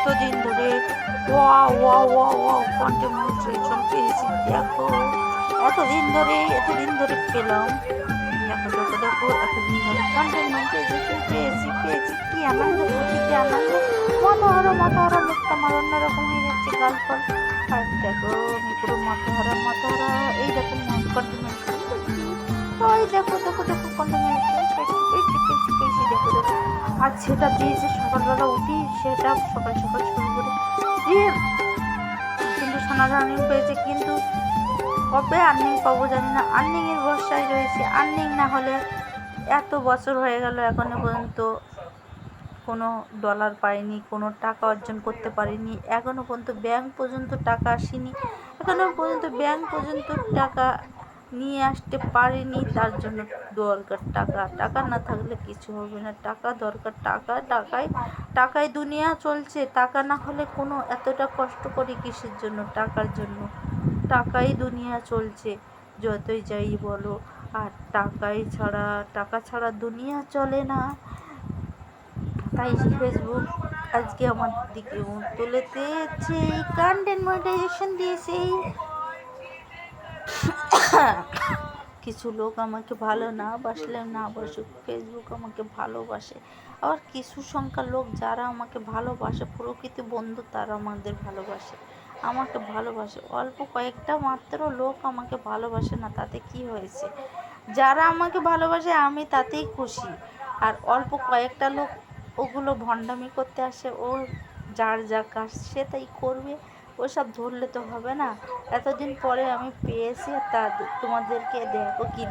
এতদিন ধরে ওয়া ওয়া ওয়া ওয়া কন্টেন্ট মনিটাইজেশন পেয়েছি দেখো, এতদিন ধরে পেলাম। দেখো দেখো দেখো, এতদিন ধরে কন্টেন্ট মনিটাইজেশন পেয়েছি, কি আনন্দ, খুশিতে আনন্দ, মাথাহারা মুখটা আমার অন্যরকম হয়ে যাচ্ছে, গাল ফল। আর দেখো আমি পুরো মাথাহারা, এই দেখো কন্টেন্ট মনিটাইজেশন, ওই দেখো দেখো দেখো কন্টেন্ট মনিটাইজেশন পেয়েছি দেখো দেখো। আর সেটা পেয়েছে সকালবেলা উঠি, সেটা সকাল সকাল শুরু করে দিয়ে, কিন্তু সোনার আর্নিং পেয়েছে, কিন্তু কবে আর্নিং পাবো জানি না, আর্নিংয়ের ভরসায় রয়েছে। আর্নিং না হলে, এত বছর হয়ে গেল এখনো পর্যন্ত কোনো ডলার পাইনি, কোনো টাকা অর্জন করতে পারিনি, এখনো পর্যন্ত ব্যাংক পর্যন্ত টাকা আসেনি, এখনো পর্যন্ত ব্যাংক পর্যন্ত টাকা নিয়ে আসতে পারিনি। তার জন্য দরকার টাকা, টাকা না থাকলে কিছু হবে না, টাকা দরকার, টাকায় দুনিয়া চলছে। টাকা না হলে কোনো, এতটা কষ্ট করি কিসের জন্য? টাকার জন্য। টাকাই দুনিয়া চলছে, যতই যাই বলো। আর টাকা ছাড়া দুনিয়া চলে না। তাই ফেসবুক আজকে আমার দিকে মুখ তুলেছে, কন্টেন্ট মনিটাইজেশন দিয়েছে। কিছু লোক আমাকে ভালো না বাসলে না বাসুক, ফেসবুক আমাকে ভালোবাসে। আবার কিছু সংখ্যার লোক যারা আমাকে ভালোবাসে, প্রকৃতি বন্ধু, তারা আমাকে ভালোবাসে। অল্প কয়েকটা মাত্র লোক আমাকে ভালোবাসে না, তাতে কি হয়েছে? যারা আমাকে ভালোবাসে আমি তাতেই খুশি। আর অল্প কয়েকটা লোক, ওগুলো ভণ্ডামি করতে আসে, ও যার যা কাজ সে তাই করবে, ওসব ধরলে তো হবে না। এতদিন পরে আমি পেয়েছি, তা তোমাদেরকে দেখো কি